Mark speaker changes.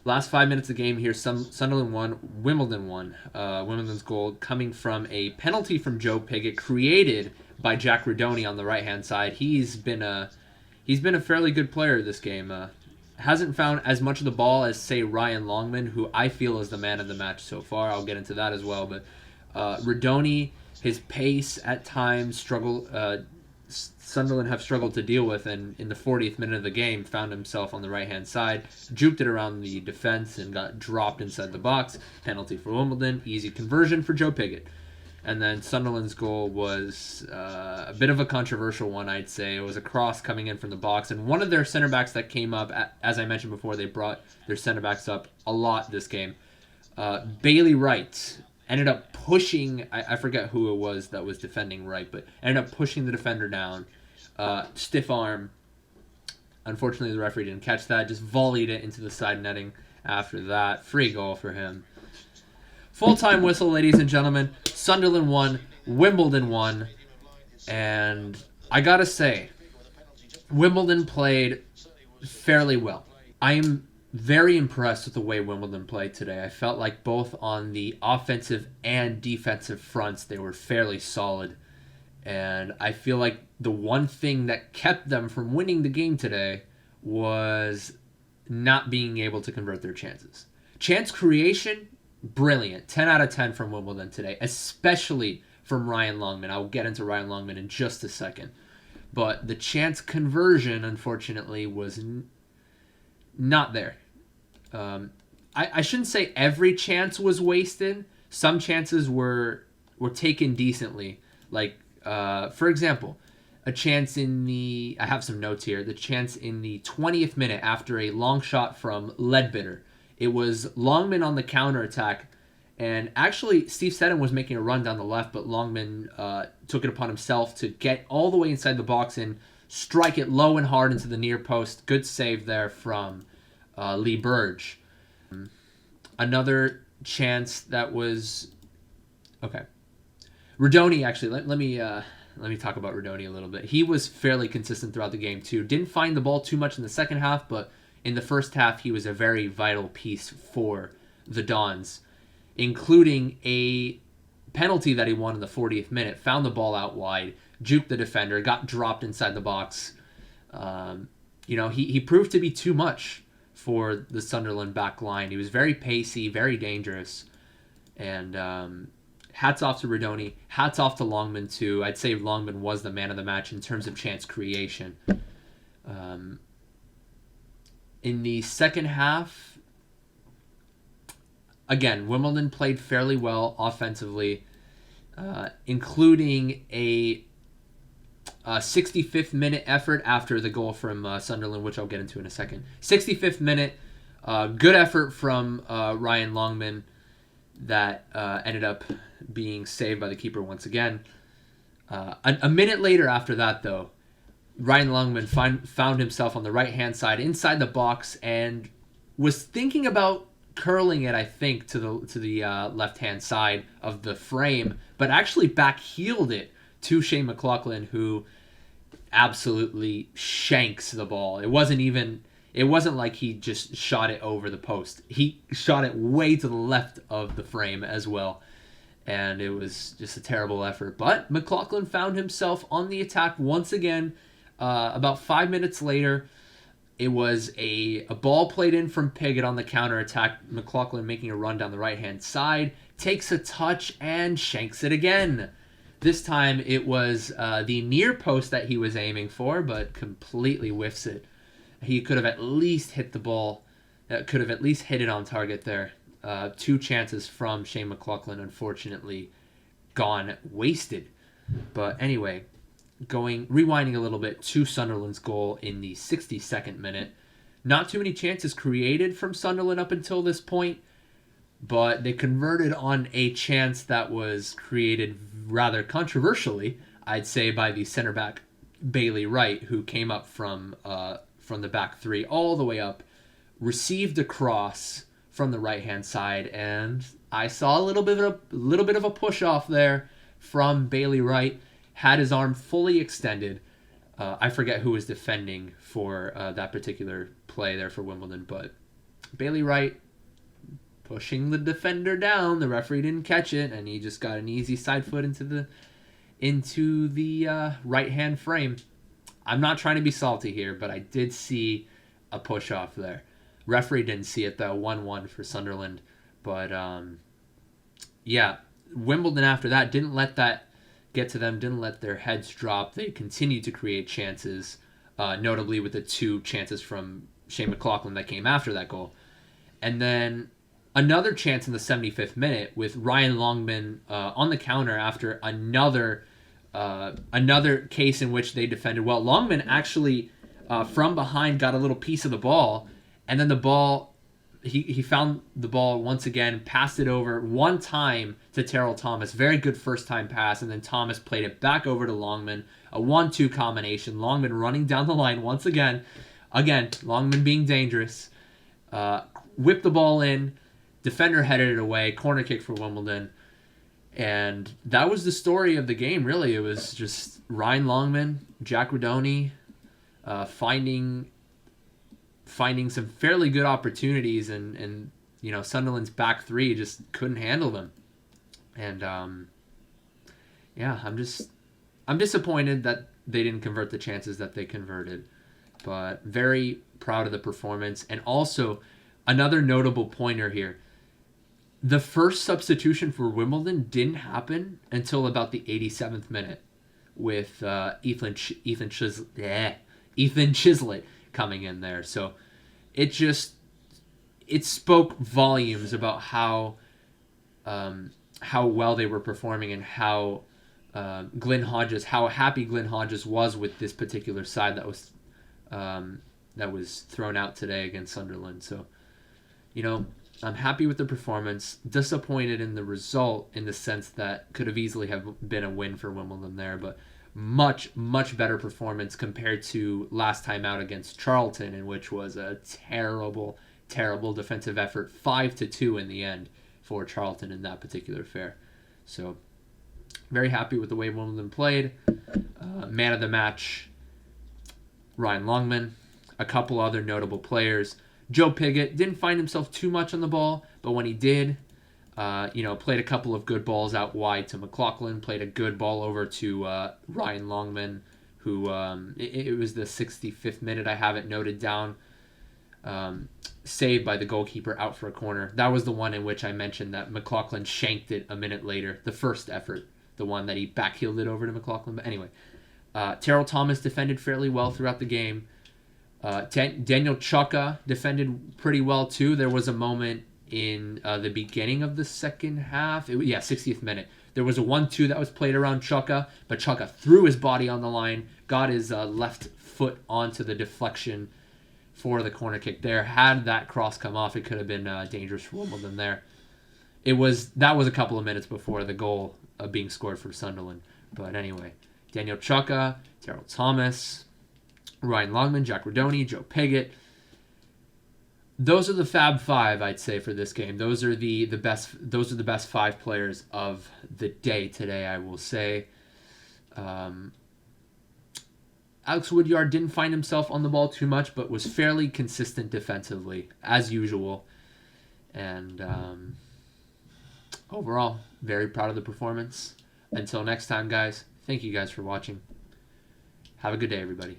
Speaker 1: Last 5 minutes of the game here, Sunderland won, Wimbledon won. Wimbledon's goal coming from a penalty from Joe Pigott created by Jack Rodoni on the right hand side. He's been a fairly good player this game. Hasn't found as much of the ball as, say, Ryan Longman, who I feel is the man of the match so far. I'll get into that as well. But Rodoni, his pace at times Sunderland have struggled to deal with, and in the 40th minute of the game found himself on the right-hand side, juked it around the defense, and got dropped inside the box. Penalty for Wimbledon, easy conversion for Joe Pigott. And then Sunderland's goal was a bit of a controversial one, I'd say. It was a cross coming in from the box, and one of their center backs that came up, as I mentioned before, they brought their center backs up a lot this game. Bailey Wright ended up pushing, I forget who it was that was defending Wright, but ended up pushing the defender down. Stiff arm. Unfortunately, the referee didn't catch that. Just volleyed it into the side netting after that. Free goal for him. Full-time whistle, ladies and gentlemen. Sunderland won. Wimbledon won. And I gotta say, Wimbledon played fairly well. I am very impressed with the way Wimbledon played today. I felt like both on the offensive and defensive fronts, they were fairly solid. And I feel like the one thing that kept them from winning the game today was not being able to convert their chances. Chance creation, brilliant. 10 out of 10 from Wimbledon today, especially from Ryan Longman. I'll get into Ryan Longman in just a second. But the chance conversion, unfortunately, was not there. I shouldn't say every chance was wasted. Some chances were taken decently. Like, for example, a chance in the... I have some notes here. The chance in the 20th minute after a long shot from Ledbetter. It was Longman on the counterattack. And actually, Steve Seddon was making a run down the left, but Longman took it upon himself to get all the way inside the box and strike it low and hard into the near post. Good save there from Lee Burge. Another chance that was... Okay. Rodoni, actually, let me talk about Rodoni a little bit. He was fairly consistent throughout the game, too. Didn't find the ball too much in the second half, but in the first half, he was a very vital piece for the Dons, including a penalty that he won in the 40th minute. Found the ball out wide, juked the defender, got dropped inside the box. He proved to be too much for the Sunderland back line. He was very pacey, very dangerous. And hats off to Rodoni. Hats off to Longman, too. I'd say Longman was the man of the match in terms of chance creation. In the second half, again, Wimbledon played fairly well offensively, including a 65th minute effort after the goal from Sunderland, which I'll get into in a second. 65th minute, good effort from Ryan Longman that ended up being saved by the keeper once again. A minute later after that, though, Ryan Longman found himself on the right-hand side inside the box and was thinking about curling it, I think, to the left-hand side of the frame, but actually back-heeled it to Shane McLaughlin, who absolutely shanks the ball. It wasn't like he just shot it over the post. He shot it way to the left of the frame as well, and it was just a terrible effort. But McLaughlin found himself on the attack once again. About 5 minutes later, it was a ball played in from Pigott on the counterattack. McLaughlin making a run down the right-hand side, takes a touch and shanks it again. This time it was the near post that he was aiming for, but completely whiffs it. He could have at least hit the ball, could have at least hit it on target there. Two chances from Shane McLaughlin, unfortunately, gone wasted. But anyway, rewinding a little bit to Sunderland's goal in the 62nd minute. Not too many chances created from Sunderland up until this point, but they converted on a chance that was created rather controversially, I'd say, by the center back Bailey Wright, who came up from the back three all the way up, received a cross from the right-hand side, and I saw a little bit of a push off there from Bailey Wright. Had his arm fully extended. I forget who was defending for that particular play there for Wimbledon, but Bailey Wright pushing the defender down. The referee didn't catch it, and he just got an easy side foot into the right hand frame. I'm not trying to be salty here, but I did see a push off there. Referee didn't see it though. 1-1 for Sunderland, but yeah, Wimbledon after that didn't let that get to them. Didn't let their heads drop. They continued to create chances, notably with the 2 chances from Shane McLaughlin that came after that goal, and then another chance in the 75th minute with Ryan Longman on the counter after another case in which they defended well. Longman actually from behind got a little piece of the ball, and then the ball he found the ball once again, passed it over one time to Terrell Thomas. Very good first time pass, and then Thomas played it back over to Longman. A 1-2 combination. Longman running down the line once again. Again, Longman being dangerous. Whipped the ball in. Defender headed it away. Corner kick for Wimbledon. And that was the story of the game, really. It was just Ryan Longman, Jack Rodoni finding some fairly good opportunities, and you know, Sunderland's back 3 just couldn't handle them. And yeah, I'm disappointed that they didn't convert the chances that they converted, but very proud of the performance. And also another notable pointer here. The first substitution for Wimbledon didn't happen until about the 87th minute with Ethan Chislett coming in there. So it spoke volumes about how well they were performing, and how how happy Glyn Hodges was with this particular side that was thrown out today against Sunderland. So, you know, I'm happy with the performance. Disappointed in the result, in the sense that could have easily have been a win for Wimbledon there, but much, much better performance compared to last time out against Charlton, in which was a terrible, terrible defensive effort. 5-2 in the end for Charlton in that particular affair. So, very happy with the way Wimbledon played. Man of the match, Ryan Longman. A couple other notable players. Joe Pigott didn't find himself too much on the ball, but when he did, played a couple of good balls out wide to McLaughlin, played a good ball over to Ryan Longman, who it was the 65th minute, I have it noted down, saved by the goalkeeper out for a corner. That was the one in which I mentioned that McLaughlin shanked it a minute later, the first effort, the one that he backheeled it over to McLaughlin. But anyway, Terrell Thomas defended fairly well throughout the game. Daniel Chukka defended pretty well too. There was a moment in the beginning of the second half. 60th minute. There was a 1-2 that was played around Chukka, but Chukka threw his body on the line, got his left foot onto the deflection for the corner kick there. Had that cross come off, it could have been dangerous for Wimbledon there. That was a couple of minutes before the goal being scored for Sunderland. But anyway, Daniel Chukka, Terrell Thomas, Ryan Longman, Jack Rodoni, Joe Pigott. Those are the Fab Five, I'd say, for this game. Those are the best. Those are the best 5 players of the day today, I will say. Alex Woodyard didn't find himself on the ball too much, but was fairly consistent defensively, as usual. And overall, very proud of the performance. Until next time, guys, thank you guys for watching. Have a good day, everybody.